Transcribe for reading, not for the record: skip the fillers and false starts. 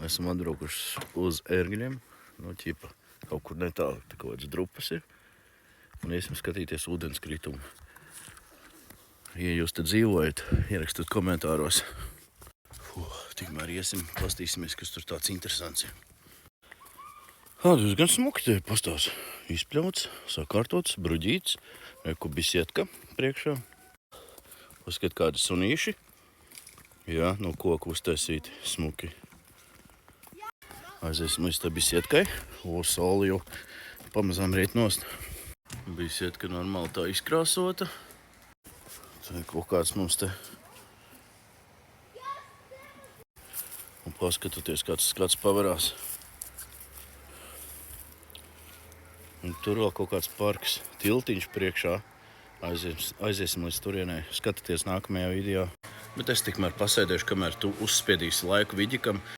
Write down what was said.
Esam atbraukuši uz ērgļiem. No ķipa kaut kur netālu, tā kaut kāds drupas ir. Un iesim skatīties ūdenskritumu. Ja jūs te dzīvojat, ierakstiet komentāros. Tikmēr iesim, pastīsimies, kas tur tāds interesants ir. Tas gan smuki te pastās. Izpļauts, sakārtots, bruģīts. Reku bisietka priekšā. Paskat kādi sunīši. Jā, no koku uztaisīti smuki. Aiziesim līdz tā bisietkai. Saule jau pamazām riet nost. Bisietka normāli tā izkrāsota. Tā ir kaut kāds mums te. Un paskatoties, kāds skats pavarās. Un tur vēl kaut kāds parks, tiltiņš priekšā. Aiziesim līdz turienei. Skatieties nākamajā video. Bet es tikmēr pasēdēšu, kamēr tu uzspiedīsi laiku Viģikam.